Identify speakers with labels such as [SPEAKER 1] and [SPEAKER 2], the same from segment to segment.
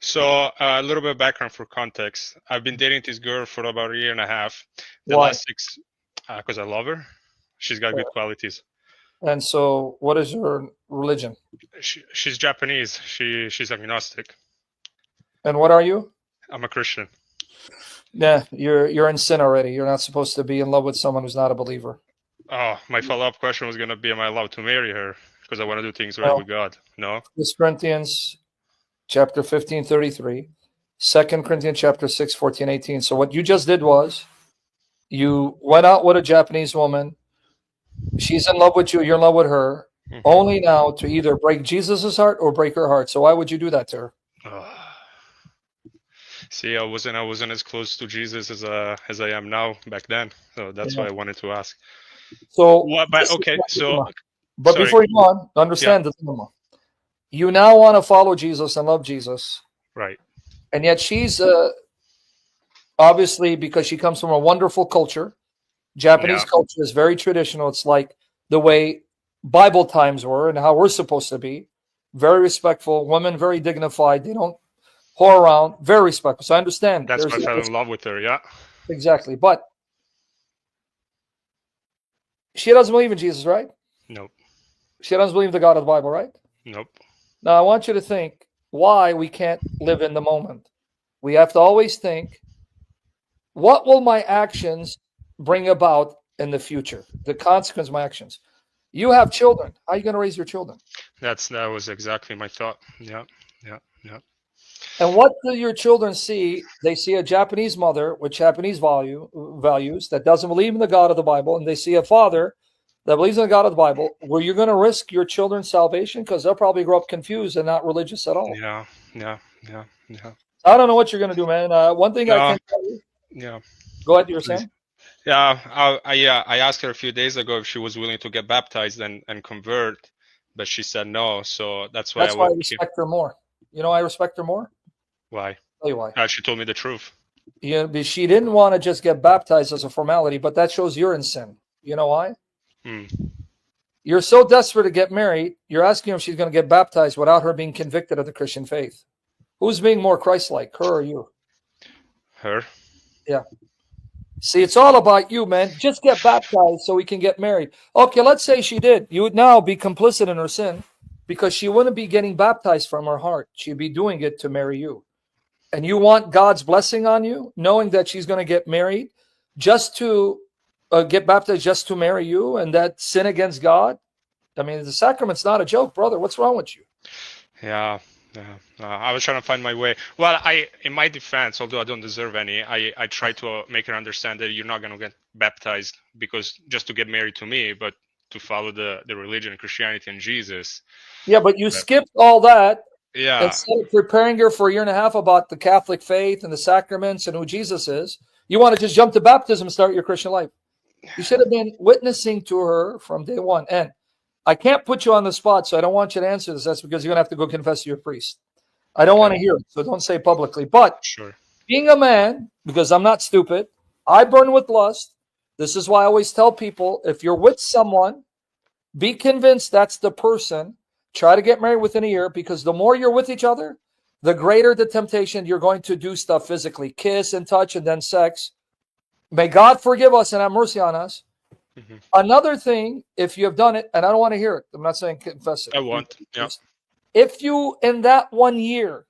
[SPEAKER 1] So a little bit of background for context. I've been dating this girl for about a year and a half. The
[SPEAKER 2] Why?
[SPEAKER 1] last six, because I love her. She's got
[SPEAKER 2] Uh,
[SPEAKER 1] good qualities.
[SPEAKER 2] And so, what is your religion?
[SPEAKER 1] She's Japanese. She's agnostic.
[SPEAKER 2] And what are you?
[SPEAKER 1] I'm a Christian.
[SPEAKER 2] Yeah, you're in sin already. You're not supposed to be in love with someone who's not a believer.
[SPEAKER 1] Oh, my follow-up question was gonna be, am I allowed to marry her? Because I want to do things right
[SPEAKER 2] No.
[SPEAKER 1] with God. No?
[SPEAKER 2] 1 Corinthians chapter 15:33, 2 Corinthians chapter 6, 14, 18. So what you just did was you went out with a Japanese woman. She's in love with you. You're in love with her.
[SPEAKER 1] Hmm.
[SPEAKER 2] Only now to either break Jesus's heart or break her heart. So why would you do that to her?
[SPEAKER 1] Oh. See, I wasn't as close to Jesus as I am now back then. So that's
[SPEAKER 2] Yeah.
[SPEAKER 1] why I wanted to ask.
[SPEAKER 2] So
[SPEAKER 1] What? But
[SPEAKER 2] this is
[SPEAKER 1] okay.
[SPEAKER 2] the
[SPEAKER 1] So
[SPEAKER 2] dilemma. But
[SPEAKER 1] sorry.
[SPEAKER 2] before you go on,
[SPEAKER 1] Yeah.
[SPEAKER 2] understand the dilemma. You now want to follow Jesus and love Jesus,
[SPEAKER 1] Right.
[SPEAKER 2] and yet she's obviously because she comes from a wonderful culture. Japanese
[SPEAKER 1] Yeah.
[SPEAKER 2] culture is very traditional. It's like the way Bible times were and how we're supposed to be. Very respectful, women very dignified. They don't whore around. Very respectful. So I understand.
[SPEAKER 1] That's why
[SPEAKER 2] There's
[SPEAKER 1] I fell in love with her. Yeah.
[SPEAKER 2] exactly, but she doesn't believe in Jesus, right?
[SPEAKER 1] Nope.
[SPEAKER 2] She doesn't believe in the God of the Bible, right?
[SPEAKER 1] Nope.
[SPEAKER 2] Now I want you to think why we can't live in the moment. We have to always think, what will my actions bring about in the future? The consequence of my actions. You have children. How are you going to raise your children?
[SPEAKER 1] That was exactly my thought. Yeah. Yeah. Yeah.
[SPEAKER 2] And what do your children see? They see a Japanese mother with Japanese values that doesn't believe in the God of the Bible, and they see a father that believes in the God of the Bible. Were you going to risk your children's salvation? Because they'll probably grow up confused and not religious at all.
[SPEAKER 1] Yeah. Yeah. Yeah. Yeah.
[SPEAKER 2] I don't know what you're going to do, man. One thing I
[SPEAKER 1] No.
[SPEAKER 2] can tell you.
[SPEAKER 1] Yeah.
[SPEAKER 2] Go ahead. You were
[SPEAKER 1] Please.
[SPEAKER 2] saying
[SPEAKER 1] Yeah. I asked her a few days ago if she was willing to get baptized and convert, but she said no. So that's why I
[SPEAKER 2] that's why I
[SPEAKER 1] would keep.
[SPEAKER 2] respect her more. You know, I respect her more.
[SPEAKER 1] Why?
[SPEAKER 2] Tell you why.
[SPEAKER 1] She told me the truth.
[SPEAKER 2] She didn't want to just get baptized as a formality, but that shows you're in sin. You know why?
[SPEAKER 1] Hmm.
[SPEAKER 2] You're so desperate to get married, you're asking her if she's going to get baptized without her being convicted of the Christian faith. Who's being more Christ-like, her or you?
[SPEAKER 1] Her.
[SPEAKER 2] Yeah. See, it's all about you, man. Just get baptized so we can get married. Okay, let's say she did. You would now be complicit in her sin because she wouldn't be getting baptized from her heart. She'd be doing it to marry you. And you want God's blessing on you, knowing that she's going to get married just to get baptized just to marry you and that sin against God. I mean, the sacrament's not a joke, brother. What's wrong with you?
[SPEAKER 1] Yeah. Yeah. I was trying to find my way. Well, in my defense, although I don't deserve any, I try to make her understand that you're not going to get baptized because just to get married to me, but to follow the religion, Christianity, and Jesus.
[SPEAKER 2] Yeah, but you
[SPEAKER 1] But,
[SPEAKER 2] skipped all that.
[SPEAKER 1] yeah.
[SPEAKER 2] Instead of preparing her for a year and a half about the Catholic faith and the sacraments and who Jesus is, you want to just jump to baptism and start your Christian life. You should have been witnessing to her from day one. And I can't put you on the spot, so I don't want you to answer this. That's because you're going to have to go confess to your priest. I don't
[SPEAKER 1] Okay.
[SPEAKER 2] want to hear it, so don't say it publicly. But
[SPEAKER 1] Sure.
[SPEAKER 2] being a man, because I'm not stupid, I burn with lust. This is why I always tell people if you're with someone, be convinced that's the person. Try to get married within a year because the more you're with each other, the greater the temptation you're going to do stuff physically, kiss and touch and then sex. May God forgive us and have mercy on us.
[SPEAKER 1] Hmm.
[SPEAKER 2] Another thing, if you have done it, and I don't want to hear it, I'm not saying confess
[SPEAKER 1] I
[SPEAKER 2] it.
[SPEAKER 1] want. Yeah.
[SPEAKER 2] If you, in that 1 year,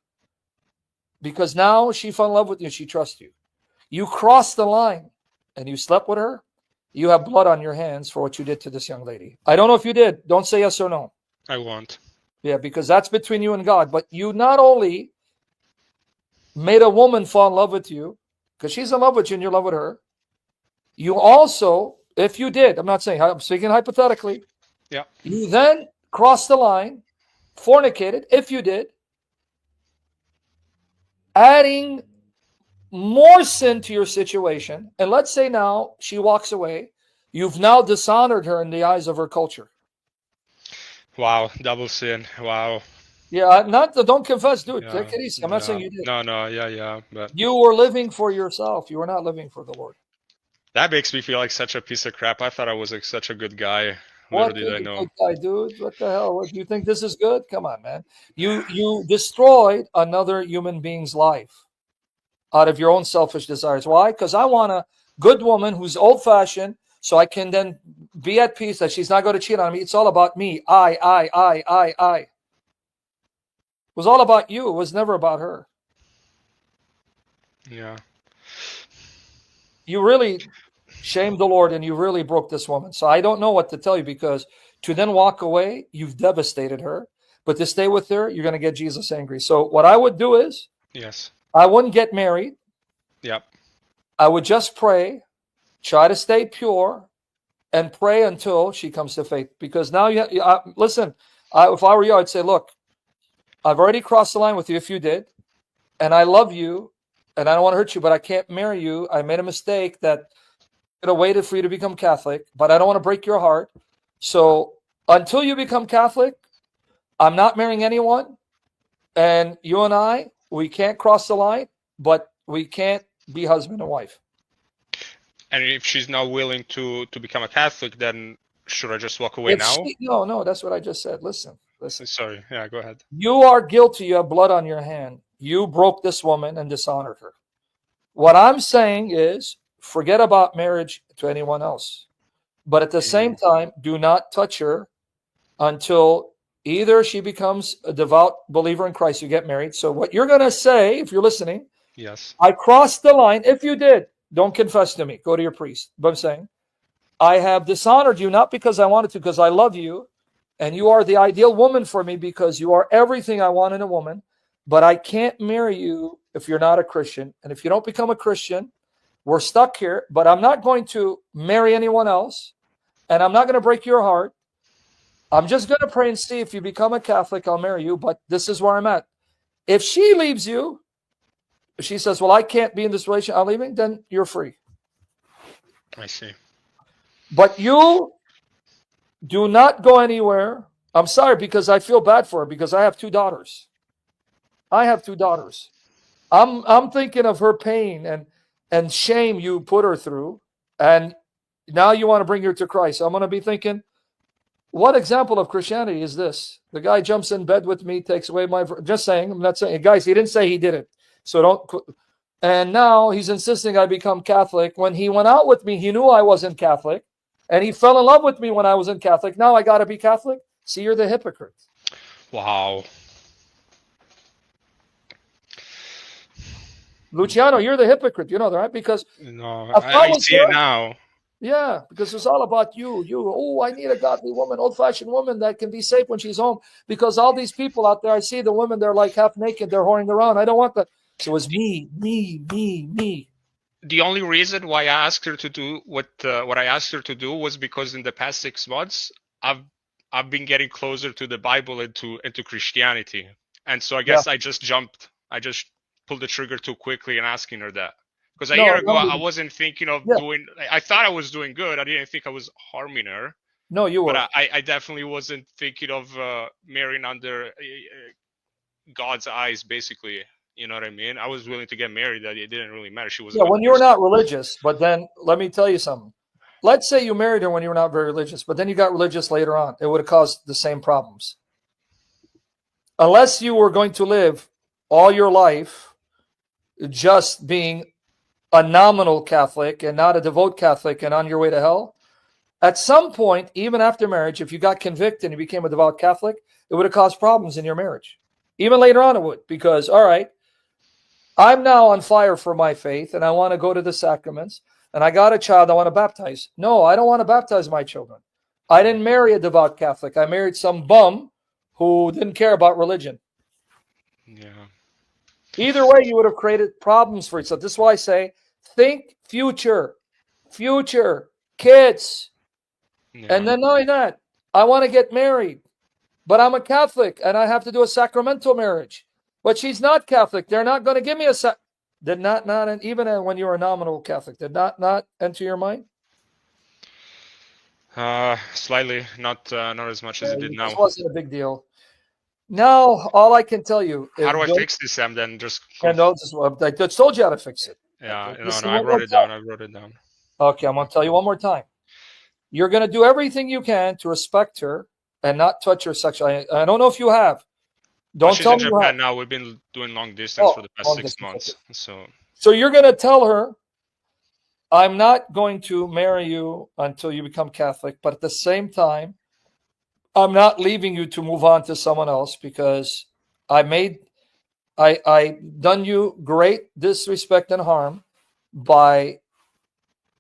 [SPEAKER 2] because now she fell in love with you, she trusts you, you crossed the line and you slept with her, you have blood on your hands for what you did to this young lady. I don't know if you did. Don't say yes or no.
[SPEAKER 1] I want.
[SPEAKER 2] Yeah, because that's between you and God. But you not only made a woman fall in love with you, because she's in love with you and you're in love with her, you also, if you did, I'm not saying, I'm speaking hypothetically,
[SPEAKER 1] Yeah.
[SPEAKER 2] you then crossed the line, fornicated, if you did, adding more sin to your situation. And let's say now she walks away. You've now dishonored her in the eyes of her culture.
[SPEAKER 1] Wow. Double sin. Wow.
[SPEAKER 2] Yeah, not don't confess, dude.
[SPEAKER 1] Yeah.
[SPEAKER 2] Take it easy. I'm not saying
[SPEAKER 1] Yeah.
[SPEAKER 2] you did.
[SPEAKER 1] No. No. Yeah. Yeah. But
[SPEAKER 2] You were living for yourself. You were not living for the Lord.
[SPEAKER 1] that makes me feel like such a piece of crap. I thought I was like such a good guy. Little
[SPEAKER 2] What?
[SPEAKER 1] did
[SPEAKER 2] You're
[SPEAKER 1] I
[SPEAKER 2] the
[SPEAKER 1] know.
[SPEAKER 2] good guy, dude. What the hell? What, you think this is good? Come on, man. You destroyed another human being's life out of your own selfish desires. Why? Because I want a good woman who's old fashioned, so I can then be at peace that she's not going to cheat on me. It's all about me. I. It was all about you. It was never about her.
[SPEAKER 1] Yeah.
[SPEAKER 2] You really shamed the Lord and you really broke this woman. So I don't know what to tell you, because to then walk away, you've devastated her. But to stay with her, you're going to get Jesus angry. So what I would do is
[SPEAKER 1] Yes.
[SPEAKER 2] I wouldn't get married.
[SPEAKER 1] Yep.
[SPEAKER 2] I would just pray, try to stay pure, and pray until she comes to faith. Because now, listen, if I were you, I'd say, look, I've already crossed the line with you if you did, and I love you, and I don't want to hurt you, but I can't marry you. I made a mistake that could have waited for you to become Catholic, but I don't want to break your heart. So until you become Catholic, I'm not marrying anyone. And you and I, we can't cross the line, but we can't be husband and wife.
[SPEAKER 1] And if she's not willing to become a Catholic, then should I just walk away
[SPEAKER 2] If
[SPEAKER 1] now?
[SPEAKER 2] she, no, that's what I just said. Listen.
[SPEAKER 1] Sorry. Yeah, go ahead.
[SPEAKER 2] You are guilty. You have blood on your hand. You broke this woman and dishonored her. What I'm saying is forget about marriage to anyone else. But at the same time, do not touch her until either she becomes a devout believer in Christ, you get married. So what you're going to say, if you're listening,
[SPEAKER 1] Yes.
[SPEAKER 2] I crossed the line. If you did, don't confess to me. Go to your priest. But I'm saying, I have dishonored you, not because I wanted to, because I love you. And you are the ideal woman for me because you are everything I want in a woman. But I can't marry you if you're not a Christian. And if you don't become a Christian, we're stuck here. But I'm not going to marry anyone else. And I'm not going to break your heart. I'm just going to pray and see if you become a Catholic, I'll marry you. But this is where I'm at. If she leaves you, if she says, well, I can't be in this relationship, I'm leaving, then you're free.
[SPEAKER 1] I see.
[SPEAKER 2] But you do not go anywhere. I'm sorry, because I feel bad for her, because I have two daughters. I'm thinking of her pain and shame you put her through. And now you want to bring her to Christ. I'm going to be thinking, what example of Christianity is this? The guy jumps in bed with me, takes away my. Just saying, I'm not saying, guys, he didn't say he did it. So don't. And now he's insisting I become Catholic. When he went out with me, he knew I wasn't Catholic. And he fell in love with me when I wasn't Catholic. Now I got to be Catholic? See, you're the hypocrite.
[SPEAKER 1] Wow.
[SPEAKER 2] Luciano, you're the hypocrite. You know that, right? Because
[SPEAKER 1] No,
[SPEAKER 2] if I
[SPEAKER 1] I
[SPEAKER 2] was
[SPEAKER 1] see it
[SPEAKER 2] her,
[SPEAKER 1] now.
[SPEAKER 2] yeah, because it's all about you. Oh, I need a godly woman, old-fashioned woman that can be safe when she's home. Because all these people out there, I see the women, they're like half naked, they're whoring around. I don't want that. So it's me.
[SPEAKER 1] The only reason why I asked her to do what I asked her to do was because in the past 6 months I've been getting closer to the Bible and into Christianity, and so I
[SPEAKER 2] Yeah.
[SPEAKER 1] guess I just pulled the trigger too quickly in asking her that, because a year
[SPEAKER 2] No,
[SPEAKER 1] ago I wasn't thinking of
[SPEAKER 2] yeah.
[SPEAKER 1] doing. I thought I was doing good. I didn't think I was harming her,
[SPEAKER 2] No, you
[SPEAKER 1] but
[SPEAKER 2] were.
[SPEAKER 1] I definitely wasn't thinking of marrying under God's eyes, basically. You know what I mean? I was willing to get married. That it didn't really matter. She was a
[SPEAKER 2] Yeah,
[SPEAKER 1] good
[SPEAKER 2] when you're
[SPEAKER 1] person.
[SPEAKER 2] not religious, but then let me tell you something. Let's say you married her when you were not very religious, but then you got religious later on. It would have caused the same problems. Unless you were going to live all your life just being a nominal Catholic and not a devout Catholic and on your way to hell, at some point, even after marriage, if you got convicted and you became a devout Catholic, it would have caused problems in your marriage. Even later on, it would, because, all right, I'm now on fire for my faith and I want to go to the sacraments and I got a child I want to baptize. No, I don't want to baptize my children. I didn't marry a devout Catholic. I married some bum who didn't care about religion.
[SPEAKER 1] Yeah.
[SPEAKER 2] Either way, you would have created problems for yourself. This is why I say, think future, kids. And
[SPEAKER 1] Yeah.
[SPEAKER 2] then not only that, I want to get married, but I'm a Catholic and I have to do a sacramental marriage. But she's not Catholic. They're not going to give me a Did not, and even when you were a nominal Catholic, did not enter your mind?
[SPEAKER 1] Slightly, not as much as it did
[SPEAKER 2] This
[SPEAKER 1] now.
[SPEAKER 2] wasn't a big deal. Now, all I can tell you
[SPEAKER 1] How
[SPEAKER 2] is
[SPEAKER 1] do I
[SPEAKER 2] don't,
[SPEAKER 1] fix this, Sam? Then just
[SPEAKER 2] and no, this is what I just told you how to fix it.
[SPEAKER 1] yeah. No,
[SPEAKER 2] Listen
[SPEAKER 1] I
[SPEAKER 2] one
[SPEAKER 1] wrote
[SPEAKER 2] more
[SPEAKER 1] it
[SPEAKER 2] time.
[SPEAKER 1] down. I wrote it down.
[SPEAKER 2] Okay, I'm going to tell you one more time. You're going to do everything you can to respect her and not touch her sexually. I don't know if you have.
[SPEAKER 1] Well,
[SPEAKER 2] Don't
[SPEAKER 1] she's
[SPEAKER 2] tell
[SPEAKER 1] in
[SPEAKER 2] me you have.
[SPEAKER 1] Japan now. We've been doing long distance for
[SPEAKER 2] Oh,
[SPEAKER 1] the past
[SPEAKER 2] long
[SPEAKER 1] 6
[SPEAKER 2] distance. Okay.
[SPEAKER 1] months. So
[SPEAKER 2] So you're going to tell her, I'm not going to marry you until you become Catholic, but at the same time, I'm not leaving you to move on to someone else because I made I done you great disrespect and harm by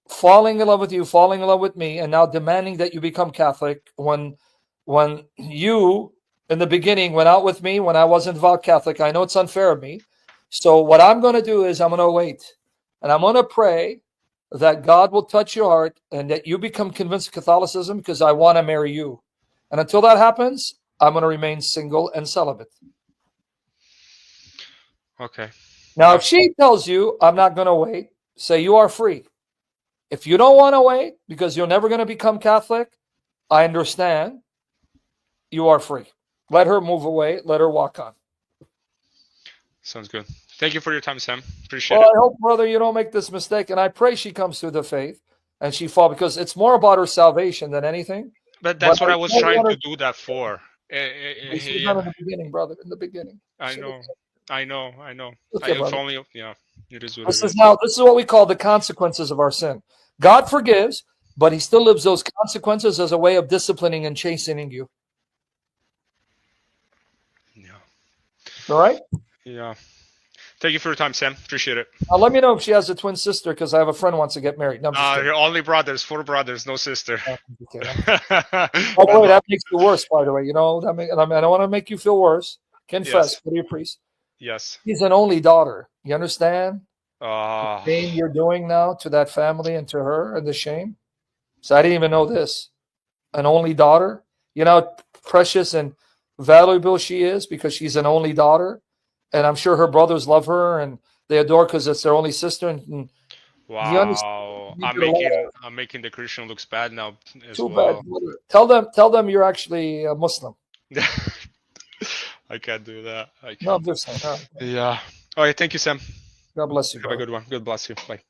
[SPEAKER 2] falling in love with you, falling in love with me, and now demanding that you become Catholic when you in the beginning went out with me when I wasn't devout Catholic. I know it's unfair of me. So what I'm going to do is I'm going to wait and I'm going to pray that God will touch your heart and that you become convinced of Catholicism because I want to marry you. And until that happens, I'm going to remain single and celibate.
[SPEAKER 1] okay.
[SPEAKER 2] Now,
[SPEAKER 1] Yeah.
[SPEAKER 2] if she tells you I'm not going to wait, say you are free. If you don't want to wait because you're never going to become Catholic, I understand. You are free. Let her move away. Let her walk on.
[SPEAKER 1] Sounds good. Thank you for your time, Sam. Appreciate
[SPEAKER 2] Well,
[SPEAKER 1] it.
[SPEAKER 2] I hope, brother, you don't make this mistake. And I pray she comes to the faith and she fall because it's more about her salvation than anything.
[SPEAKER 1] But
[SPEAKER 2] But
[SPEAKER 1] that's
[SPEAKER 2] I
[SPEAKER 1] what I was
[SPEAKER 2] don't
[SPEAKER 1] trying
[SPEAKER 2] want
[SPEAKER 1] to
[SPEAKER 2] her.
[SPEAKER 1] do that for.
[SPEAKER 2] You should have done
[SPEAKER 1] Yeah,
[SPEAKER 2] it in the beginning, brother. In the beginning.
[SPEAKER 1] I know. I know. I know.
[SPEAKER 2] Okay,
[SPEAKER 1] If
[SPEAKER 2] brother.
[SPEAKER 1] only, yeah, it is what it
[SPEAKER 2] This is
[SPEAKER 1] is.
[SPEAKER 2] now. This is what we call the consequences of our sin. God forgives, but He still lives those consequences as a way of disciplining and chastening you.
[SPEAKER 1] Yeah.
[SPEAKER 2] All right.
[SPEAKER 1] Yeah. Thank you for your time, Sam. Appreciate it.
[SPEAKER 2] Now let me know if she has a twin sister because I have a friend who wants to get married. No, I'm just kidding.
[SPEAKER 1] Only brothers, 4 brothers, no sister.
[SPEAKER 2] No, I'm just kidding. By the
[SPEAKER 1] But
[SPEAKER 2] way,
[SPEAKER 1] no,
[SPEAKER 2] that makes it worse. By the way, and I don't want to make you feel worse. Confess,
[SPEAKER 1] yes,
[SPEAKER 2] go to your priest.
[SPEAKER 1] yes.
[SPEAKER 2] He's an only daughter. You understand the
[SPEAKER 1] Uh,
[SPEAKER 2] shame you're doing now to that family and to her, and the shame. So I didn't even know this. An only daughter. You know how precious and valuable she is because she's an only daughter, and I'm sure her brothers love her and they adore because it's their only sister. And you understand?
[SPEAKER 1] wow.
[SPEAKER 2] You did a lot of
[SPEAKER 1] I'm making the Christian looks bad now as
[SPEAKER 2] too bad.
[SPEAKER 1] well.
[SPEAKER 2] Tell them you're actually a Muslim.
[SPEAKER 1] I can't do that. I
[SPEAKER 2] No, I'm
[SPEAKER 1] can't.
[SPEAKER 2] just saying. All right.
[SPEAKER 1] Yeah. All right. Thank you, Sam.
[SPEAKER 2] God bless you,
[SPEAKER 1] Have a
[SPEAKER 2] brother.
[SPEAKER 1] good one. God bless you. Bye.